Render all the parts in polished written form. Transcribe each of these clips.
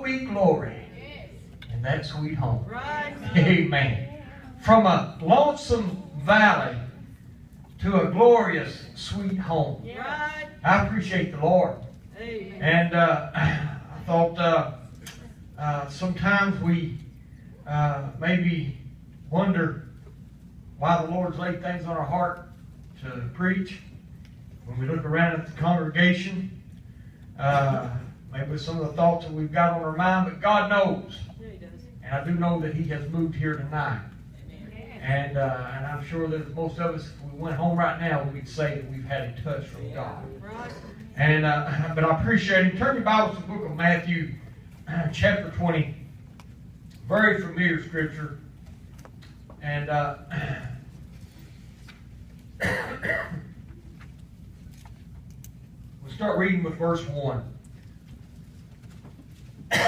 be glory in that sweet home. Right. Amen. From a lonesome valley to a glorious sweet home. Right. I appreciate the Lord. Amen. And I thought sometimes we maybe wonder why the Lord's laid things on our heart to preach. When we look around at the congregation, maybe some of the thoughts that we've got on our mind, but God knows. Yeah, He does. And I do know that He has moved here tonight. Amen. And I'm sure that most of us, if we went home right now, we'd say that we've had a touch from God. Right. And but I appreciate it. Turn your Bibles to the book of Matthew, chapter 20. Very familiar scripture. And we'll start reading with verse 1. It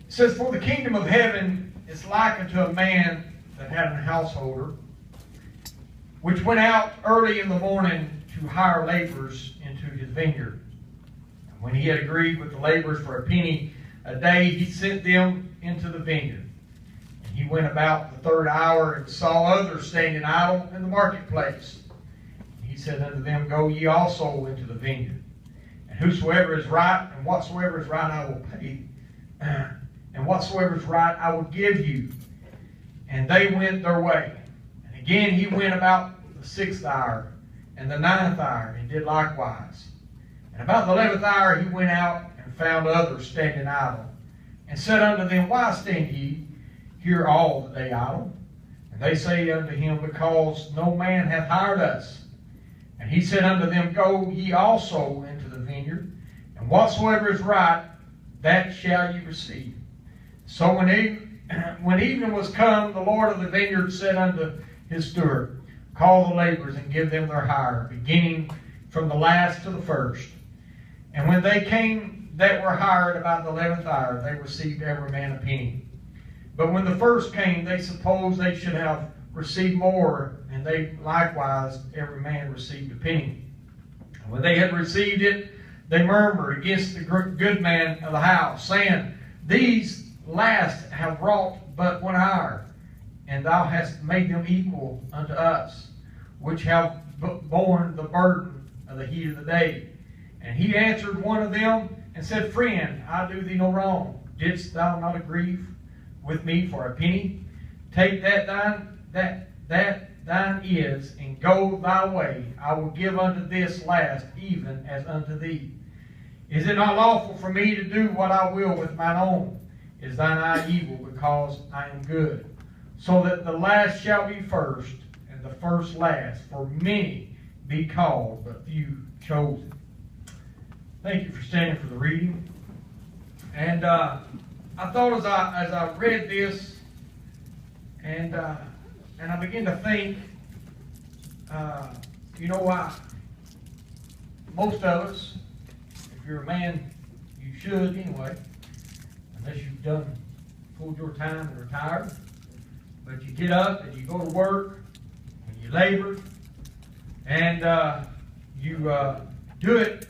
says, "For the kingdom of heaven is like unto a man that had an householder, which went out early in the morning to hire laborers into his vineyard. And when he had agreed with the laborers for a penny a day, he sent them into the vineyard. And he went about the third hour and saw others standing idle in the marketplace. And he said unto them, Go ye also into the vineyard. And whosoever is right, and whatsoever is right I will pay, and whatsoever is right I will give you. And they went their way. And again he went about the 6th hour, and the 9th hour, and did likewise. And about the 11th hour he went out, and found others standing idle, and said unto them, Why stand ye here all the day idle? And they say unto him, Because no man hath hired us. And he said unto them, Go ye also into the vineyard, and whatsoever is right, that shall ye receive. So when evening was come, the Lord of the vineyard said unto his steward, Call the laborers, and give them their hire, beginning from the last to the first. And when they came that were hired about the 11th hour, they received every man a penny. But when the first came, they supposed they should have received more, and they likewise every man received a penny. And when they had received it, they murmured against the good man of the house, saying, These last have wrought but 1 hour, and thou hast made them equal unto us, which have borne the burden of the heat of the day. And he answered one of them, and said, Friend, I do thee no wrong. Didst thou not agree with me for a penny? Take that thine is, and go thy way. I will give unto this last even as unto thee. Is it not lawful for me to do what I will with mine own? Is thine eye evil because I am good? So that the last shall be first, and the first last. For many be called, but few chosen." Thank you for standing for the reading. And I thought as I read this, and I began to think, most of us, if you're a man, you should anyway, unless you've pulled your time and retired. But you get up and you go to work and you labor, and you do it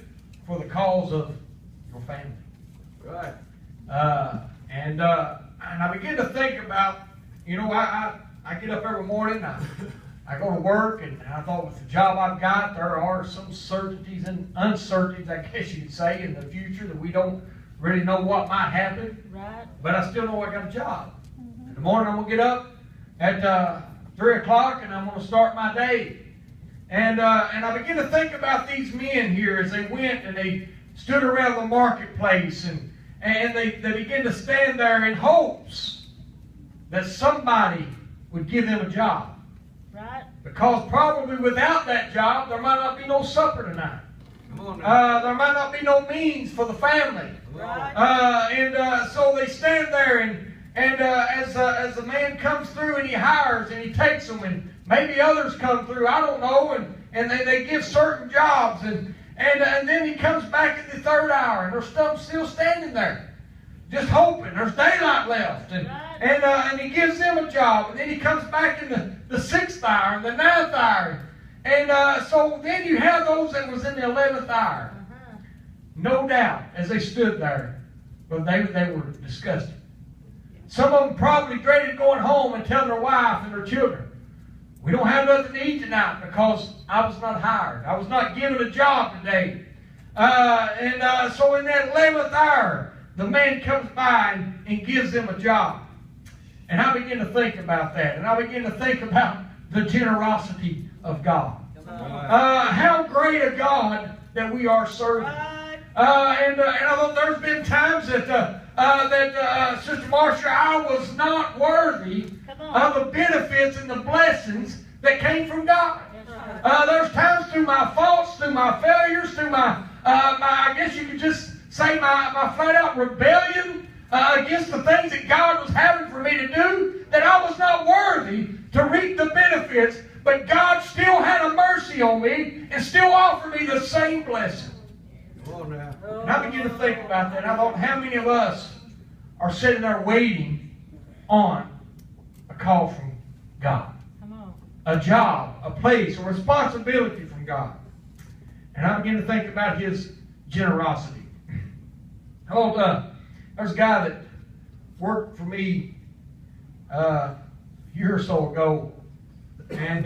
for the cause of your family. Right. And I begin to think about, I get up every morning, I go to work, and I thought with the job I've got, there are some certainties and uncertainties, I guess you could say, in the future that we don't really know what might happen. Right. But I still know I got a job. Mm-hmm. In the morning I'm going to get up at 3 o'clock, and I'm going to start my day. And I begin to think about these men here as they went and they stood around the marketplace, and they began to stand there in hopes that somebody would give them a job. Right. Because probably without that job, there might not be no supper tonight. Come on now. There might not be no means for the family. Right. So they stand there, and as the man comes through and he hires and he takes them, and maybe others come through, I don't know, and they give certain jobs, and then he comes back in the 3rd hour, and they're still standing there, just hoping. There's daylight left, and he gives them a job, and then he comes back in the 6th hour, and the 9th hour, and so then you have those that was in the 11th hour. No doubt, as they stood there, but they were disgusted. Some of them probably dreaded going home and telling their wife and their children, we don't have nothing to eat tonight because I was not hired. I was not given a job today. So in that 11th hour, the man comes by and gives them a job. And I begin to think about that. And I begin to think about the generosity of God. How great a God that we are serving. And although there's been times that Sister Marcia, I was not worthy of the benefits and the blessings that came from God. There's times through my faults, through my failures, through my I guess you could just say my flat out rebellion against the things that God was having for me to do, that I was not worthy to reap the benefits, but God still had a mercy on me and still offered me the same blessing. And I began to think about that. I thought, how many of us are sitting there waiting on a call from God? A job, a place, a responsibility from God. And I began to think about His generosity. There's a guy that worked for me a year or so ago, and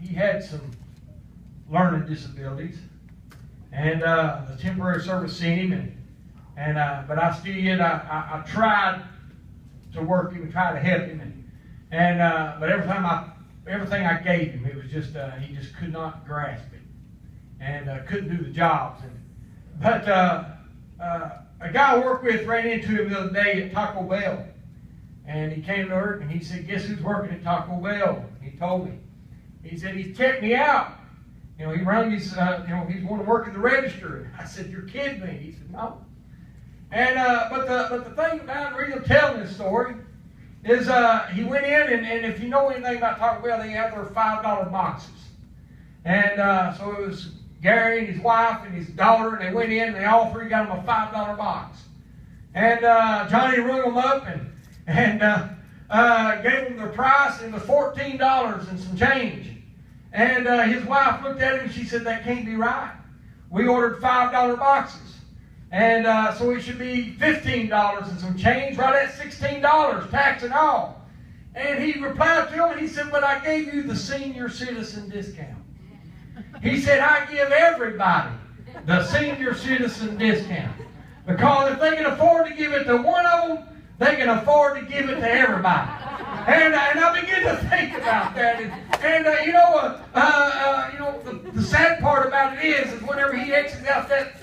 he had some learning disabilities. And the temporary service seen him, but I still yet I tried to work him and try to help him, but everything I gave him, it was just he just could not grasp it, and couldn't do the jobs. But a guy I worked with ran into him the other day at Taco Bell, and he came to work and he said, "Guess who's working at Taco Bell?" He told me. He said, "He's checked me out. He rang me, he's wanting to work at the register." I said, "You're kidding me." He said, "No." And but the thing about the reason I'm telling this story is he went in, and if you know anything about Taco Bell, they have their $5 boxes. And so it was Gary and his wife and his daughter, and they went in, and they all three got him a $5 box. And Johnny rung them up and gave them their price, and it was $14 and some change. And his wife looked at him and she said, "That can't be right. We ordered $5 boxes. And so it should be $15 and some change, right at $16, tax and all." And he replied to him and he said, "But I gave you the senior citizen discount." He said, "I give everybody the senior citizen discount. Because if they can afford to give it to one of them, they can afford to give it to everybody." And I begin to think about that. The sad part about it is whenever he exits out that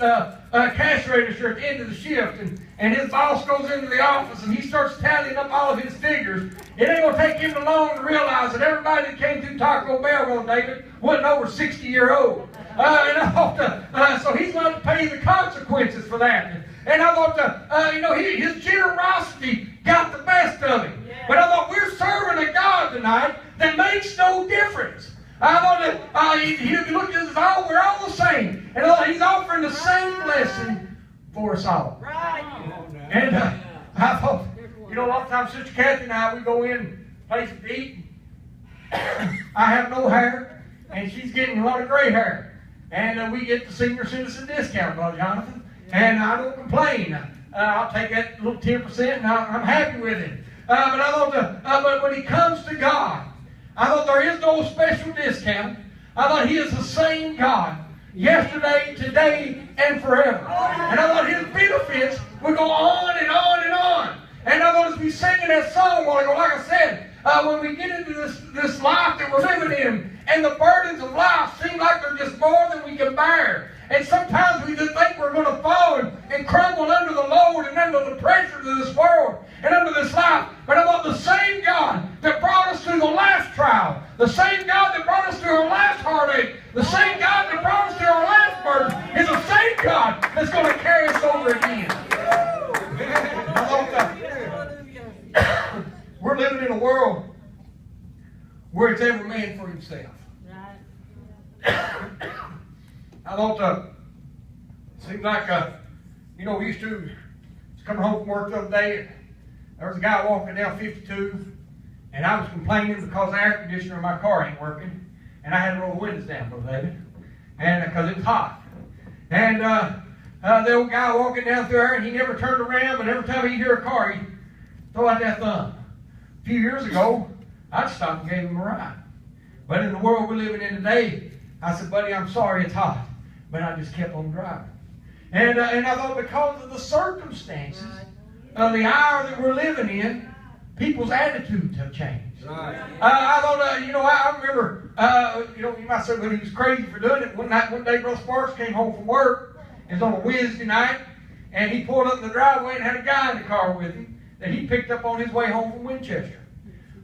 cash register at the end of the shift, and his boss goes into the office and he starts tallying up all of his figures, it ain't going to take him long to realize that everybody that came through Taco Bell, Brother David, wasn't over 60-year-old. So he's going to pay the consequences for that. And I thought, his generosity got the best of him. But I thought, we're serving a God tonight that makes no difference. I thought that he looked at us all, we're all the same. And I thought he's offering the same blessing for us all. Right. And I thought, a lot of times Sister Kathy and I, we go in places to eat. I have no hair, and she's getting a lot of gray hair. And we get the senior citizen discount, Brother Jonathan. And I don't complain. I'll take that little 10%, and I'm happy with it. But I thought, but when it comes to God, I thought there is no special discount. I thought He is the same God, yesterday, today, and forever. And I thought His benefits would go on and on and on. And I thought as we singing that song a while ago, like I said, when we get into this life that we're living in, and the burdens of life seem like they're just more than we can bear. And sometimes we just think we're going to fall and crumble under the load and under the pressures of this world and under this life. But I thought the same God that brought us through the last trial, the same God that brought us through our last heartache, the same God that brought us through our last burden is the same God that's going to carry us over again. We're living in a world where it's every man for himself. I thought, it seemed like, we used to, coming home from work the other day, there was a guy walking down 52, and I was complaining because the air conditioner in my car ain't working, and I had to roll the windows down, Brother David, and because it was hot. And the old guy walking down through there, and he never turned around, but every time he'd hear a car, he'd throw out that thumb. A few years ago, I'd stop and gave him a ride. But in the world we're living in today, I said, buddy, I'm sorry it's hot. But I just kept on driving. And I thought because of the circumstances of the hour that we're living in, people's attitudes have changed. Right. I thought, I remember, you might say, well, he was crazy for doing it. One day, Brother Sparks came home from work. It was on a Wednesday night. And he pulled up in the driveway and had a guy in the car with him that he picked up on his way home from Winchester.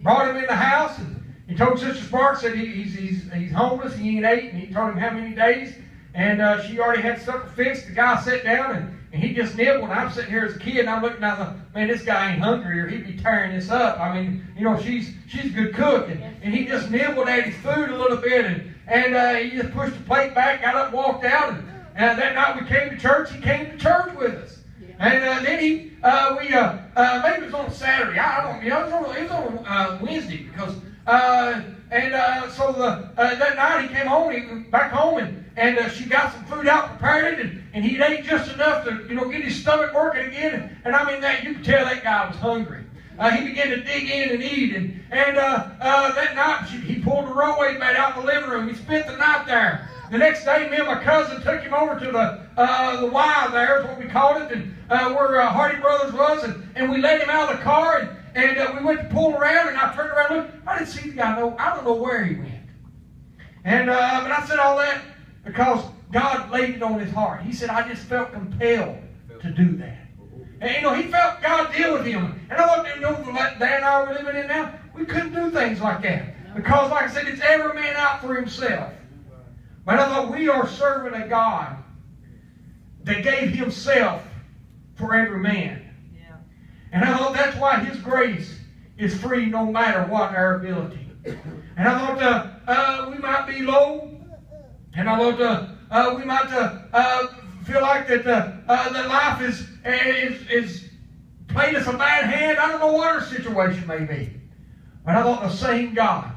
Brought him in the house, and he told Sister Sparks that he's homeless, he ain't ate, and he told him how many days. And she already had supper fixed. The guy sat down, and he just nibbled. And I'm sitting here as a kid, and I'm looking down, man, this guy ain't hungry, or he'd be tearing this up. I mean, she's a good cook. And he just nibbled at his food a little bit, and he just pushed the plate back, got up and walked out. And that night we came to church. He came to church with us. And then maybe it was on Saturday. I don't know. It was on Wednesday because that night he came home. He went back home and she got some food out, prepared it, and he ate just enough to get his stomach working again. And I mean that you could tell that guy was hungry. He began to dig in and eat, and that night he pulled the rollaway bed out in the living room. He spent the night there. The next day, me and my cousin took him over to the Y there, is what we called it, and where Hardy Brothers was, and we let him out of the car, and we went to pull around, and I turned around and looked. I didn't see the guy. I don't know where he went. And but I said all that because God laid it on his heart. He said, I just felt compelled to do that. And he felt God deal with him. And I want you to know that day and hour we're living in now, we couldn't do things like that. Because, like I said, it's every man out for himself. But I thought we are serving a God that gave himself for every man. Yeah. And I thought that's why his grace is free no matter what our ability. And I thought we might be low. And I thought we might feel like that life is played us a bad hand. I don't know what our situation may be. But I thought the same God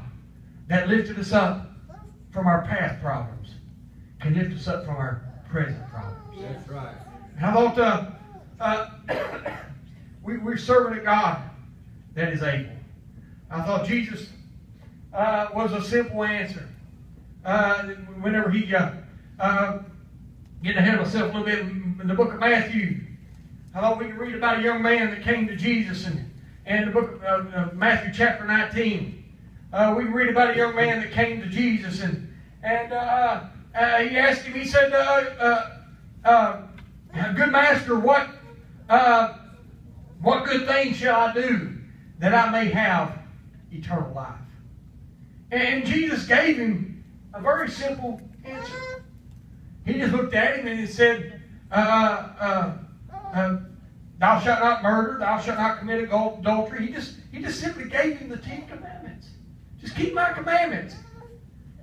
that lifted us up from our past problems can lift us up from our present problems. That's right. And I thought we're serving a God that is able. I thought Jesus was a simple answer. Whenever he getting ahead of myself a little bit in the book of Matthew, I thought we could read about a young man that came to Jesus, and the book of Matthew chapter 19. We can read about a young man that came to Jesus, and he asked him. He said, "Good master, what good thing shall I do that I may have eternal life?" And Jesus gave him a very simple answer. He just looked at him and he said, "Thou shalt not murder. Thou shalt not commit adultery." He just simply gave him the 10 Commandments. Just keep my commandments.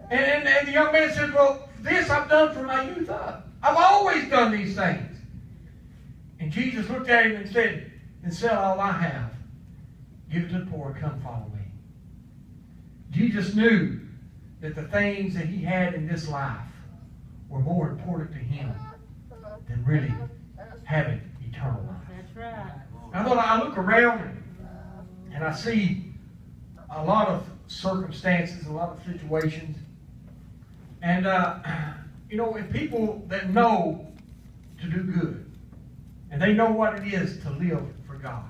And the young man said, "Well, this I've done from my youth up. I've always done these things." And Jesus looked at him and said, "Then sell all I have. Give it to the poor and come follow me." Jesus knew that the things that he had in this life were more important to him than really having eternal life. That's right. I thought I look around and I see a lot of circumstances, a lot of situations. And, and people that know to do good. And they know what it is to live for God.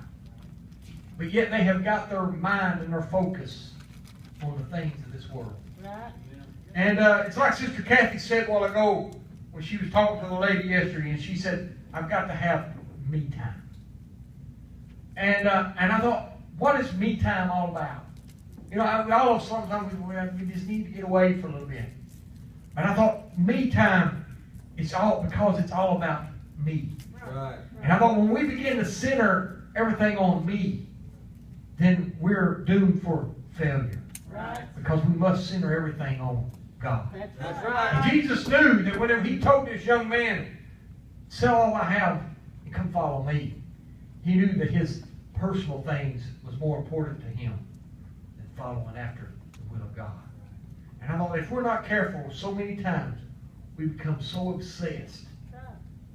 But yet they have got their mind and their focus on the things of this world. Right. And it's like Sister Kathy said a while ago when she was talking to the lady yesterday, and she said, "I've got to have me time." And I thought, what is me time all about? All of sometimes we just need to get away for a little bit. And I thought, me time is all because it's all about me. Right. And I thought when we begin to center everything on me, then we're doomed for failure. Right. Because we must center everything on God. That's right. And Jesus knew that whenever he told this young man, "Sell all I have and come follow me," he knew that his personal things was more important to him than following after the will of God. And I thought if we're not careful, so many times we become so obsessed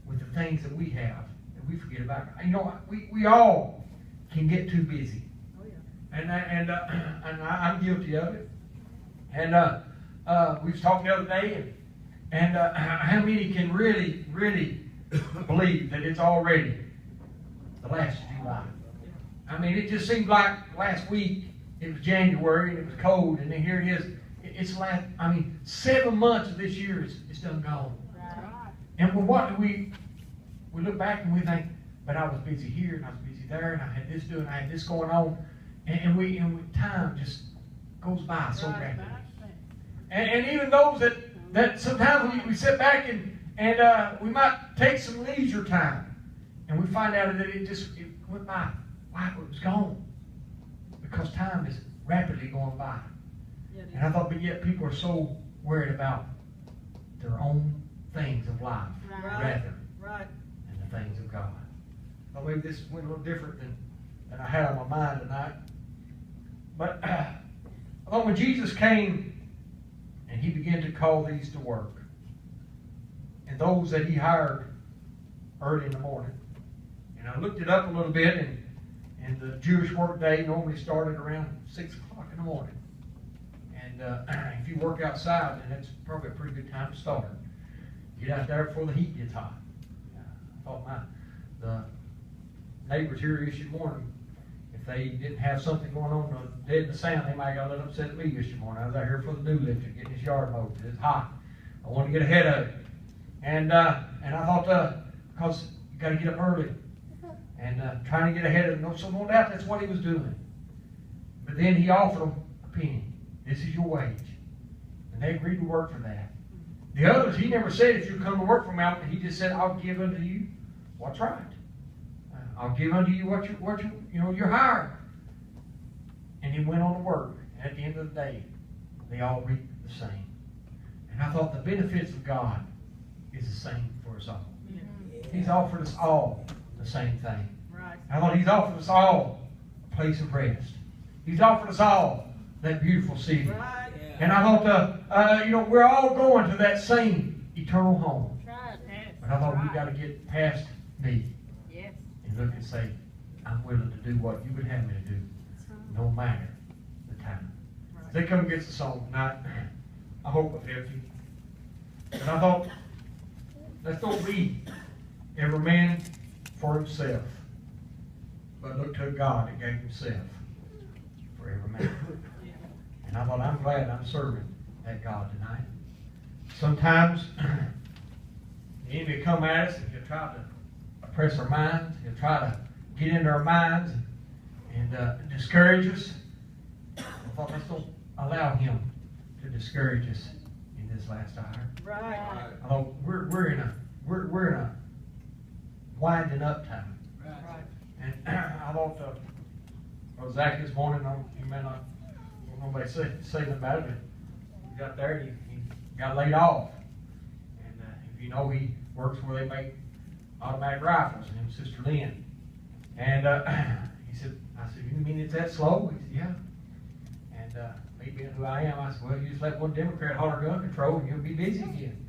with the things that we have, that we forget about. You know, we all can get too busy. Oh, yeah. And I'm guilty of it. And we was talking the other day, and how many can really believe that it's already the last of July? I mean, it just seemed like last week it was January and it was cold, and then here it is. It's last. I mean, 7 months of this year is done gone. Right. And what do we look back and we think, but I was busy here and I was busy there and I had this doing, I had this going on, and time just goes by so rapidly. And even those that sometimes we sit back and we might take some leisure time, and we find out that it went by. Wow, it was gone because time is rapidly going by. And I thought, but yet people are so worried about their own things of life rather than the things of God. I believe this went a little different than I had on my mind tonight. But I thought when Jesus came and he began to call these to work, and those that he hired early in the morning, and I looked it up a little bit, and the Jewish work day normally started around 6 o'clock in the morning. And if you work outside, then that's probably a pretty good time to start. Get out there before the heat gets hot. I thought the neighbors here yesterday morning, if they didn't have something going on dead in the sound, they might have got a little upset at me yesterday morning. I was out here for the new lifter, getting this yard mowed. It's hot. I wanted to get ahead of it. And I thought, because you got to get up early, and trying to get ahead of them. So no doubt that's what he was doing. But then he offered them a penny. This is your wage. And they agreed to work for that. The others, he never said, if you come to work for me, he just said, I'll give unto you what's right. I'll give unto you what you're hired. And he went on to work. And at the end of the day, they all reaped the same. And I thought the benefits of God is the same for us all. He's offered us all the same thing. Right. I thought he's offered us all a place of rest. He's offered us all that beautiful city. Right. Yeah. And I thought, we're all going to that same eternal home. Right. But I thought we got to get past me Yes. and look and say, I'm willing to do what you would have me to do, no matter the time. Right. They come against the song tonight. I hope it helps you. And I thought, let's don't be every man for himself, but look to God that gave himself for every man. And I thought, I'm glad I'm serving that God tonight. Sometimes the enemy will come at us and he'll try to oppress our minds. He'll try to get into our minds and discourage us. I thought, let's don't allow him to discourage us in this last hour. Right. I thought we're in a winding up time. Right. And I thought, Zach this morning, you may not want nobody say nothing about it, but he got there and he got laid off. And if you know, he works where they make automatic rifles, and him, Sister Lynn. And he said, I said, you mean it's that slow? He said, yeah. And me being who I am, I said, well, you just let one Democrat holler gun control and you'll be busy again.